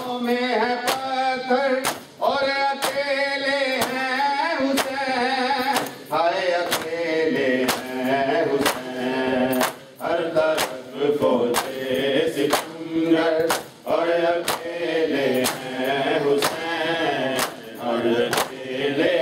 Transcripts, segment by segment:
ہاتھوں میں ہے پتھر اور اکیلے ہیں حسین ہائے اکیلے ہیں حسین ہر طرف فوجیں ستمگر اور اکیلے ہیں حسین اور اکیلے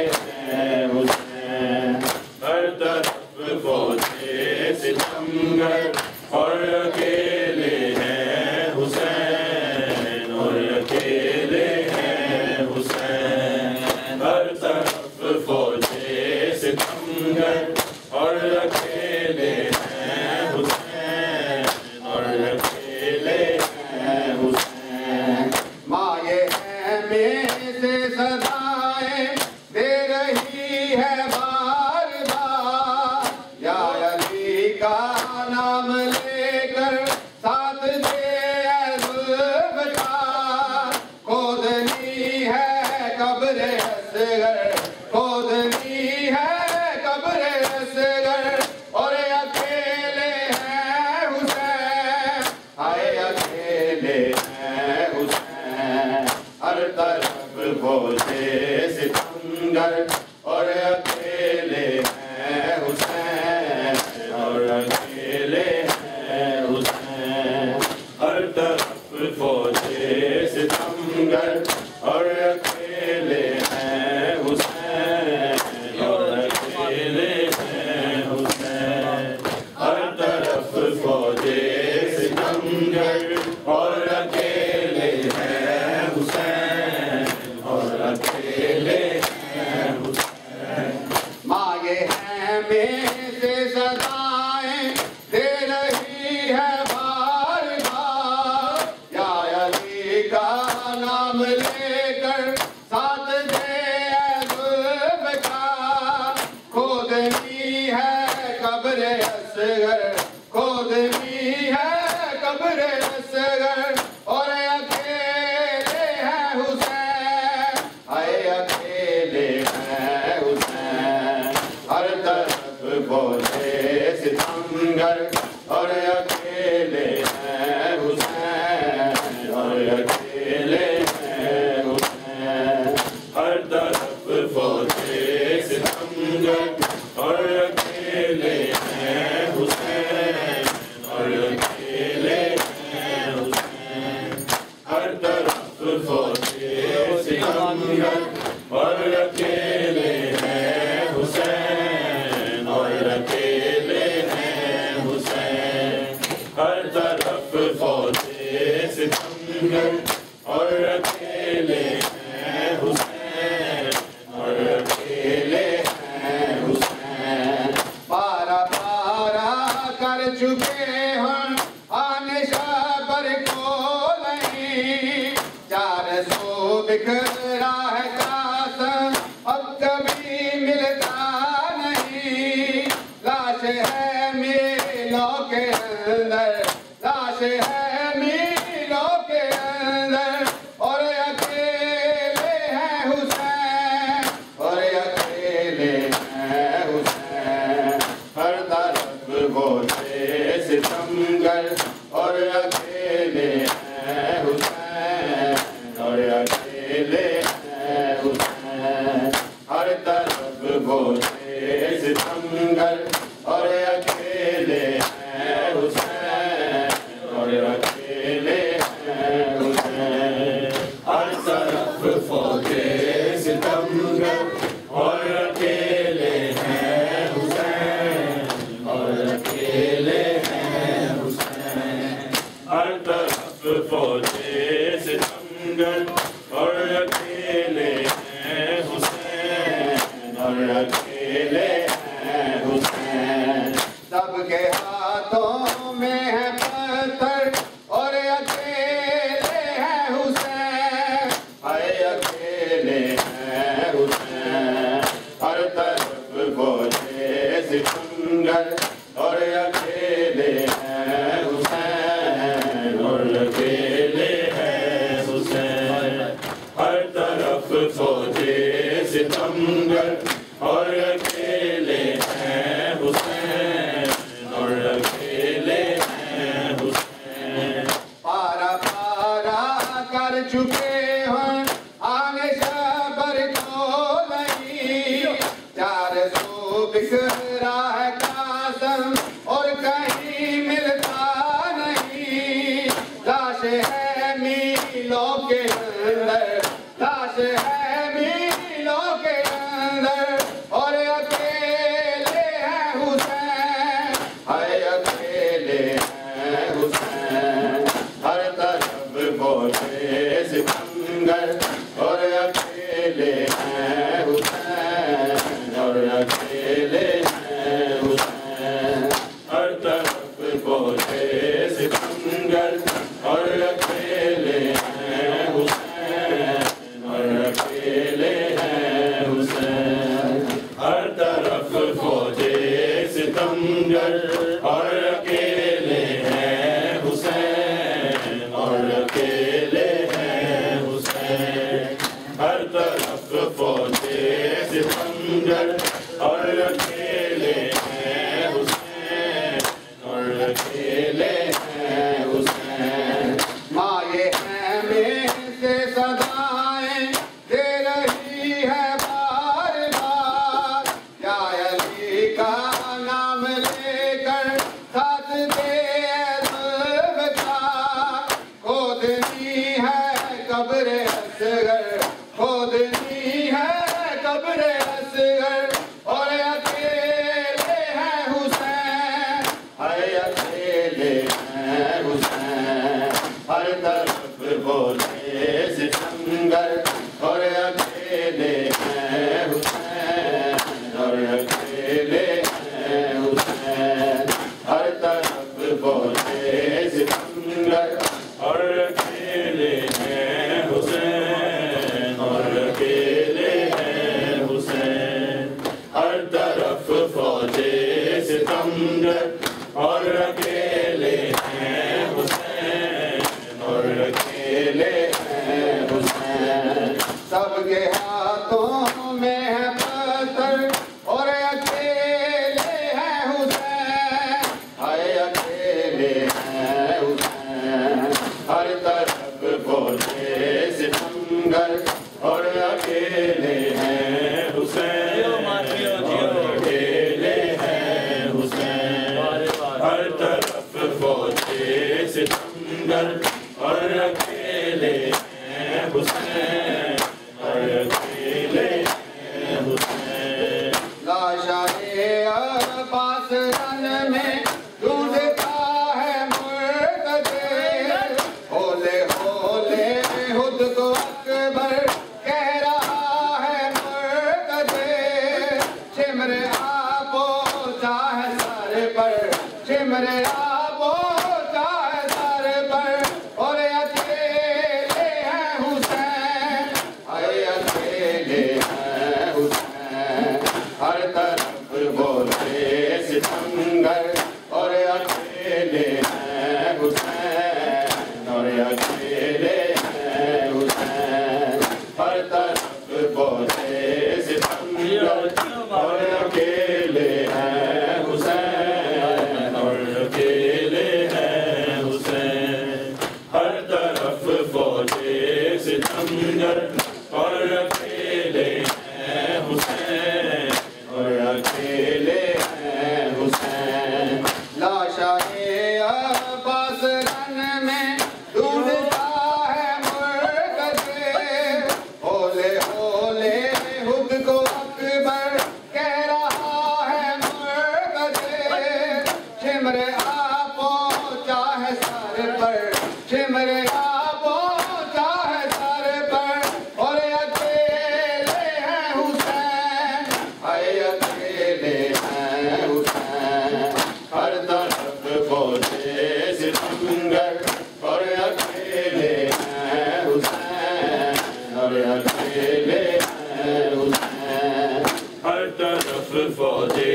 ہیں حسین ہر طرف فوجیں ستمگر اور اکیلے ہیں حسین اور اکیلے ہیں حسین ہر طرف فوجیں ستمگر اور اکیلے ہیں حسین اور اکیلے ہیں حسین مائے میں سے صدائیں دے رہی ہے بار بار یا علی کا نام لے کر ساتھ دے ذوالفقار کھودنی ہے قبر اصغر کھودنی ہے قبر اصغر اور اکیلے ہیں حسین ہائے اکیلے ہیں حسین ہر طرف فوجیں ستمگر اور اکیلے ہیں حسین اور اکیلے ہیں حسین ہر طرف فوجیں ستمگر اور اکیلے ہیں حسین اور اکیلے ہیں حسین ہر طرف فوجیں ستمگر اور اکیلے ہیں حسین اور اکیلے ہیں حسین مائے میں سے صدائیں دے رہی ہے بار بار یا علی کا نام لے کر ساتھ دے ذوالفقار کھودنی ہے قبر اصغر کھودنی ہے قبر اصغر اور اکیلے ہیں حسین ہائے اکیلے ہیں حسین ہر طرف فوجیں ستمگر اور اکیلے ہیں حسین اور اکیلے ہیں حسین ہر طرف فوجیں ستمگر اور اکیلے ہیں حسین اور اکیلے ہیں حسین ہر طرف فوجیں ستمگر اور اکیلے ہیں حسین اور اکیلے ہیں حسین ہر طرف فوجیں ستمگر اور اکیلے ہیں حسین اور اکیلے ہیں حسین پارا پارا کر چکے ہم آنے شبر کو نہیں 400 بکھرا ہے قاسم اب کبھی ملتا نہیں لاش ہے میلوں کے اندر لاش ہے میلوں کے اندر اور اکیلے ہیں حسین اور اکیلے ہیں حسین ہر طرف فوجیں ستمگر اور اکیلے ہیں حسین اور اکیلے ہیں حسین ہر طرف فوجیں ستمگر اور اکیلے ہیں حسین اور اکیلے ہیں حسین ہر طرف فوجیں ستمگر اور اکیلے ہیں حسین اور اکیلے ہیں حسین ہر طرف فوجیں ستمگر اور اکیلے ہیں حسین اور اکیلے ہیں حسین سب کے ہاتھوں میں ہے پتھر اور اکیلے ہیں حسین ہائے اکیلے ہیں حسین ہر طرف فوجیں ستمگر اور اکیلے ہیں حسین اور اکیلے ہیں حسین ہر طرف فوجیں ستمگر اور اکیلے ہیں حسین اور اکیلے ہیں حسین پارا پارا کر چکے آگے ہوں آگے شبر کو نہیں چار سو بکھرا ہے قاسم اور کہیں ملتا نہیں لاش ہے میلوں کے اندر لاش ہے میلوں کے اندر اور اکیلے ہیں حسین ہے اکیلے ہیں حسین ہر طرف بولے ستمگر اور اکیلے ہیں حسین اور اکیلے ہیں حسین ہر طرف بولے ستمگر اور اکیلے ہیں حسین اور اکیلے ہیں حسین ہر طرف فوجے ستمگر اور اکیلے ہیں حسین اور اکیلے ہیں حسین ہر طرف فوجے ستمگر اور اکیلے ہیں حسین اور اکیلے ہیں حسین مائے خیمے سے صدائیں دے رہی ہے بار بار یا علی کا نام لے کر ساتھ دے ذوالفقار کھودنی ہے قبر اصغر کھودنی ہے قبر اصغر اور اکیلے ہیں حسین ہے اکیلے ہیں حسین ہر طرف بولے ستمگر اور اکیلے ہیں حسین اور اکیلے ہیں حسین ہر طرف بولے ستمگر اور اکیلے ہیں حسین اور اکیلے ہیں حسین ہر طرف فوجے ستمگر اور اکیلے ہیں حسین اور اکیلے ہیں حسین سب کے ہاتھوں میں ہے پتھر اور اکیلے ہیں حسین ہے اکیلے ہیں حسین ہر طرف فوجے ستمگر اور اکیلے ہیں حسین اور اکیلے ہیں حسین ہر طرف فوجے ستمگر اور اکیلے ہیں حسین اور اکیلے ہیں حسین لاشائے عباس رن میں ڈھونڈتا ہے مرتضی ہولے ہولے خود کو اکبر کہہ رہا ہے مرتضی چمر آ پہنچا ہے سر پر چمر آ پہنچا ہے سر پر اور اکیلے ہیں حسین ہے اکیلے ہیں حسین ہر طرف بولے ستمگر اور اکیلے ہیں حسین اور اکیلے ہیں حسین ہر طرف بولے ستمگر اور اکیلے ہیں حسین اور اکیلے ہیں حسین ہر طرف فوجے ستمگر اور اکیلے ہیں حسین اور اکیلے ہیں حسین لاشائے عباس رن میں ڈھونڈتا ہے مرتضی ہولے ہولے خود کو اکبر کہہ رہا ہے مرتضی چمر آ پہنچا ہے سر پر چمر آ پہنچا ہے سر پر اور اکیلے ہیں حسین ہے اکیلے ہیں حسین ہر طرف بولے ستمگر اور اکیلے ہیں حسین اور اکیلے ہیں حسین ہر طرف فوجے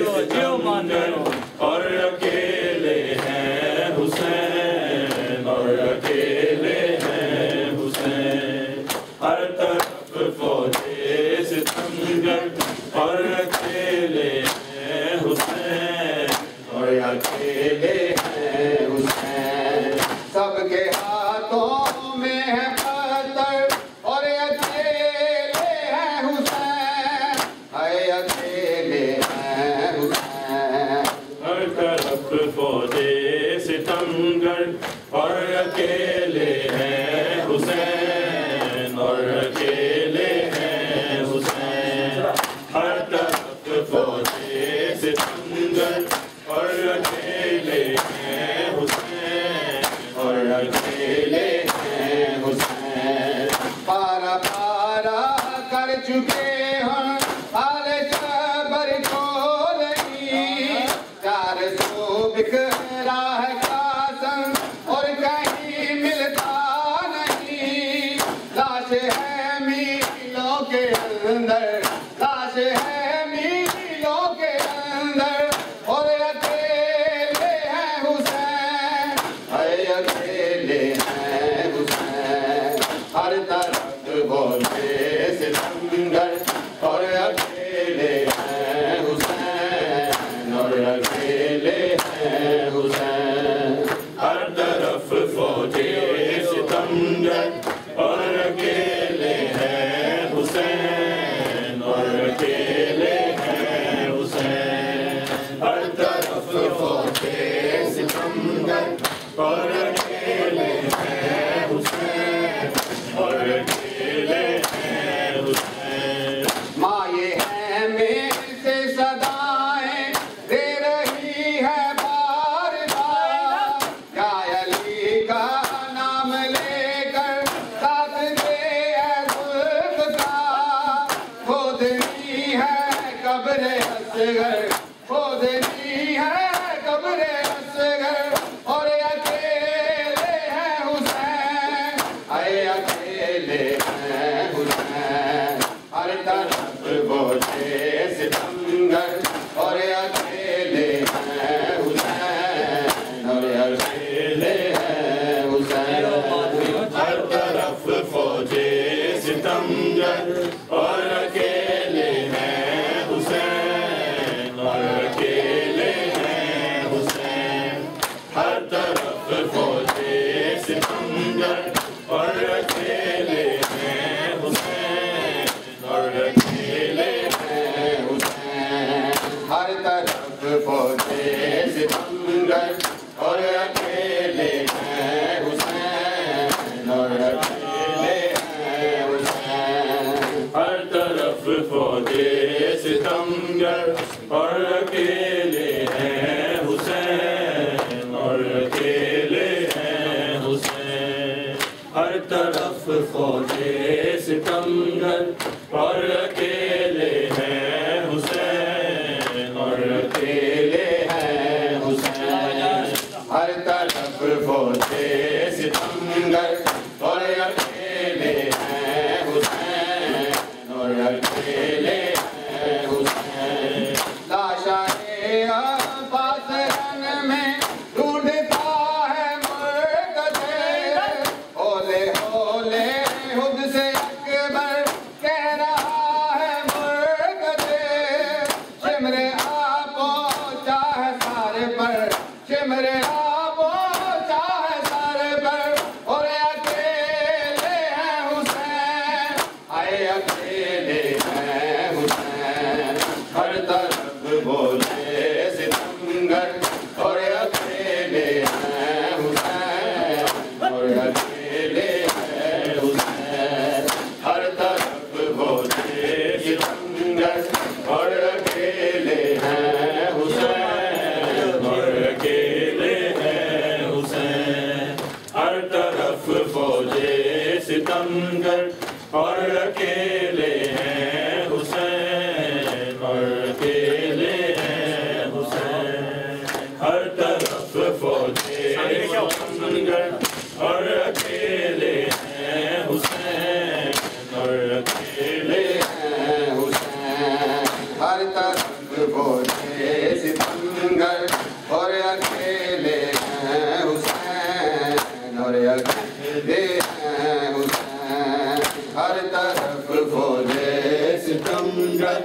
ستمگر اور اکیلے ہیں حسین اور اکیلے ہیں حسین ہر طرف فوجے ستمگر اور اکیلے ہیں حسین اور اکیلے ہیں حسین سب کے ہاتھوں میں ہے پتھر چکے ہیں حال جبر کو نہیں 400 بکھرا ہے قاسم اور کہیں ملتا نہیں لاش ہے میلوں کے اندر لاش ہے میلوں کے اندر اور اکیلے ہیں حسین اکیلے ہیں حسین ہر طرف بولتے ستمگر اور اکیلے ہیں حسین اور اکیلے ہیں حسین ہر طرف فوجیں ستمگر اور اکیلے ہیں حسین اور اکیلے ہیں حسین ہر طرف فوجیں ستمگر اور اکیلے ہیں حسین اور اکیلے ہیں حسین ماں یہ ہے میں سے صدائیں دے رہی ہے بار بار یا علی کا نام لے کر ساتھ دے اے زلف کا کھودنی ہے قبر اصغر کھودنی ہے قبر اصغر اور اکیلے ہیں حسین اے اکیلے ہیں حسین ہر طرف بولتے ستمگر اور اکیلے ہیں حسین اور اکیلے ہیں حسین ہر طرف فوجیں ستمگر اور اکیلے ہیں حسین اور اکیلے ہیں حسین ہر طرف فوجیں ستمگر اور اکیلے ہیں حسین اور اکیلے ہیں حسین ہر طرف فوجیں ستمگر اور اکیلے ہیں حسین اور اکیلے ہیں حسین ہر طرف فوجیں ستمگر اور اکیلے ہیں حسین اور اکیلے ہیں حسین ہر طرف فوجیں ستمگر اور اکیلے ہیں حسین اور اکیلے ہیں حسین ہر طرف فوجیں ستمگر اور اکیلے ہیں حسین اور اکیلے ہیں حسین لاشائے عباس رن میں ڈھونڈتا ہے مرتضی ہولے ہولے خود سے اکبر کہہ رہا ہے مرتضی شمرے آ پہنچا ہے سارے پر شمرے آ پہنچا ہے سارے پر اور اکیلے ہیں حسین آئے اکیلے ہیں حسین ہر طرف بولے ستمگر اور اکیلے ہیں حسین اور اکیلے ہیں حسین ہر طرف بولے ستمگر اور اکیلے ہیں حسین اور اکیلے ہیں حسین ہر طرف فوجیں ستمگر اور اکیلے ہیں حسین اور اکیلے ہیں حسین ہر طرف فوجیں ستمگر اور اکیلے ہیں حسین اور اکیلے ہیں حسین ہر طرف بولے ستمگر اور اکیلے ہیں حسین اور اکیلے ہیں حسین ہر طرف بولے ستمگر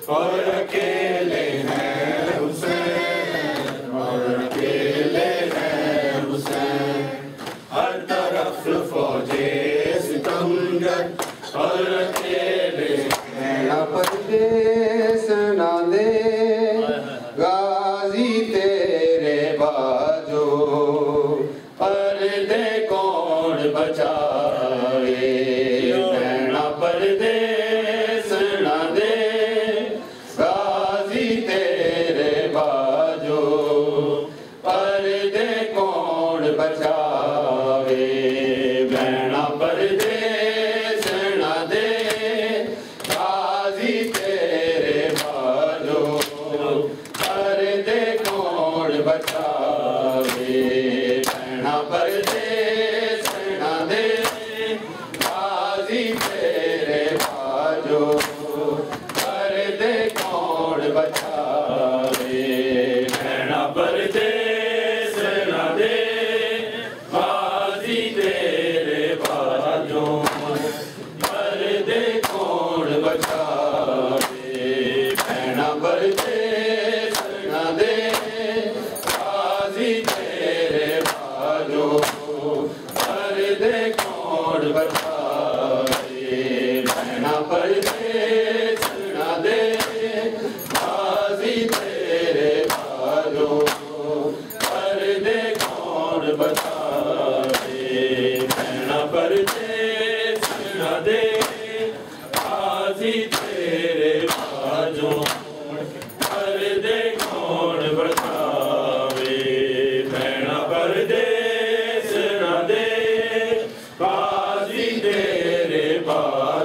اور اکیلے ہیں حسین اور اکیلے ہیں حسین ہر طرف فوجیں ستمگر اور اکیلے نہ پردیس نہ دے غازی تیرے باجو پردے کون بچائے نہ پردیس نہ دے غازی تیرے باجو پردے کون بچائے بہنا پردیس نہ دے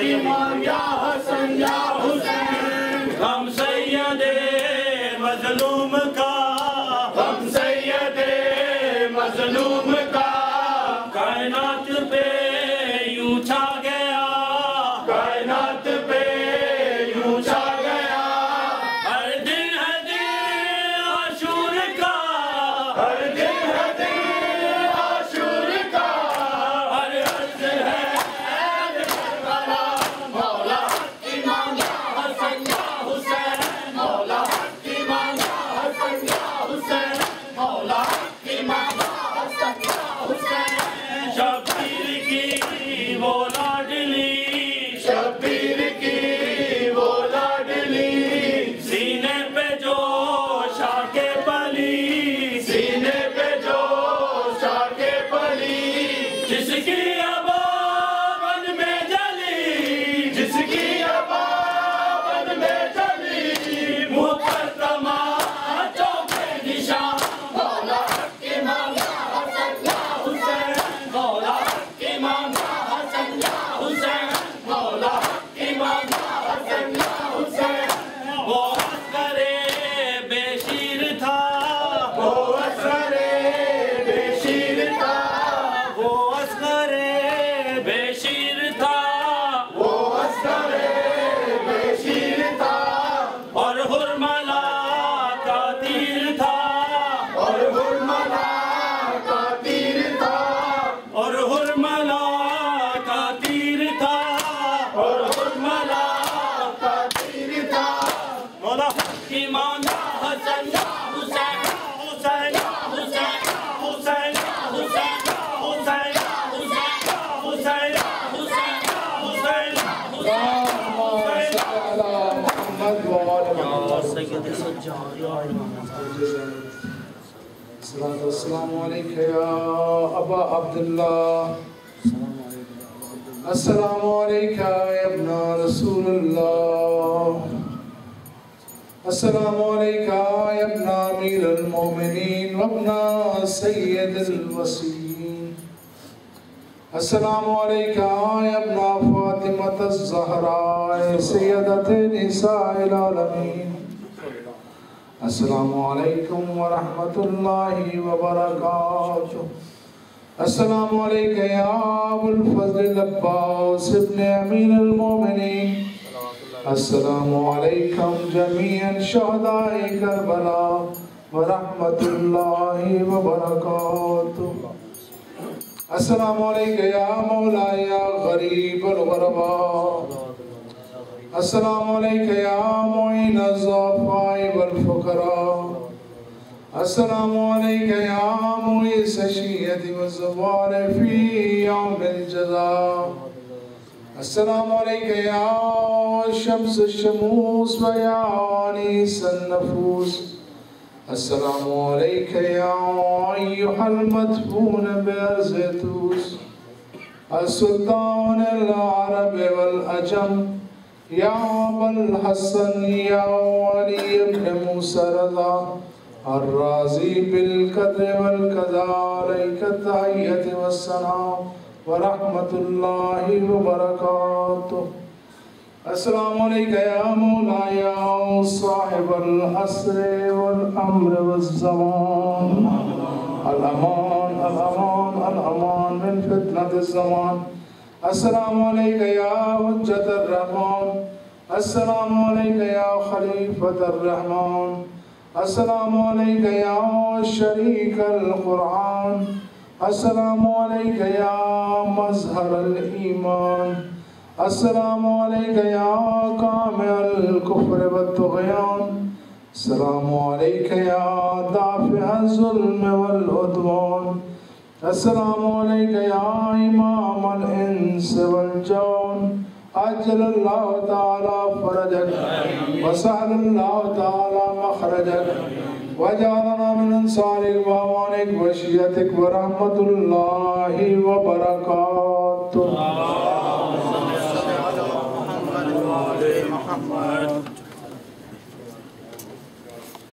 ایمان یا حسن یا حسین غم سید مظلوم کا غم سید مظلوم کا کائنات پہ یوں چھا گیا کائنات پہ یوں چھا گیا ہر دن ہے دن عاشور کا ہر دن ہے دن عاشور کا ہر عرض ہے کربلا مولا امام یا حسن یا حسین مولا امام یا حسن یا حسین مولا امام یا حسن یا حسین شبیر کی وہ لاڈلی شبیر کی وہ لاڈلی سینے پہ جو شاکے پلی سینے پہ جو شاکے پلی جس کی ابابن میں جلی جس کی ابابن میں جلی مقدمہ چوکے نشان مولا امام یا حسن یا حسین مولا امام یا حسن یا حسین مولا امام یا حسن یا حسین وہ اصغر بے شیر تھا وہ اصغر بے شیر تھا وہ اصغر بے شیر تھا وہ اصغر بے شیر تھا اور حرملا کا تیر تھا اور حرملا کا تیر تھا اور حرملا کا تیر تھا اور حرملا کا تیر تھا مولا امام یا حسن یا حسین حسین یا حسین حسین یا حسین حسین یا حسین یا حسین یا حسین یا السلام علیکم یا ابا عبداللہ السلام علیکم یا ابن رسول اللہ السلام علیکم یا ابن امیر المومنین و ابن سید الوسیین السلام علیکم یا ابن فاطمة الزہراء سیدت نساء العالمین السلام علیکم ورحمۃ اللہ وبرکاتہ السلام علیکم یا ابو الفضل العباس ابن امیر المومنین السلام علیکم جمیعا شہداء کربلا ورحمۃ اللہ وبرکاتہ السلام علیکم یا مولا یا غریب الغرباء السلام علیکم یا معین الضعفاء والفقراء السلام علیکم یا معیس الشیعۃ والزوال فی یوم الجزاء السلام علیکم یا شمس الشموس و یا آنیس النفوس السلام علیکم یا ایہا المدفون بأرض طوس السلطان العرب والعجم یا ابا الحسن یا علی ابن موسیٰ رضا الرازی بالقدر والقضاء علیک التحیت والسلام ورحمۃ اللہ وبرکاتہ السلام علیکم یا مولا یا صاحب العصر والامر والزمان الامان الامان الامان من فتنة الزمان السلام علیکم یا حجت الرحمن السلام علیکم یا خلیفۃ الرحمن السلام علیکم یا شریک القرآن السلام علیکم یا مظہر الایمان السلام علیکم یا کامع الکفر والطغیان السلام علیکم یا دافع الظلم والعدوان السلام علیکم یا امام الانس والجان عجل اللہ تعالی فرجک وسهل اللہ تعالی مخرجک وجعلنا من انصار اقوامانک وشیتک ورحمت اللہ وبرکاتہ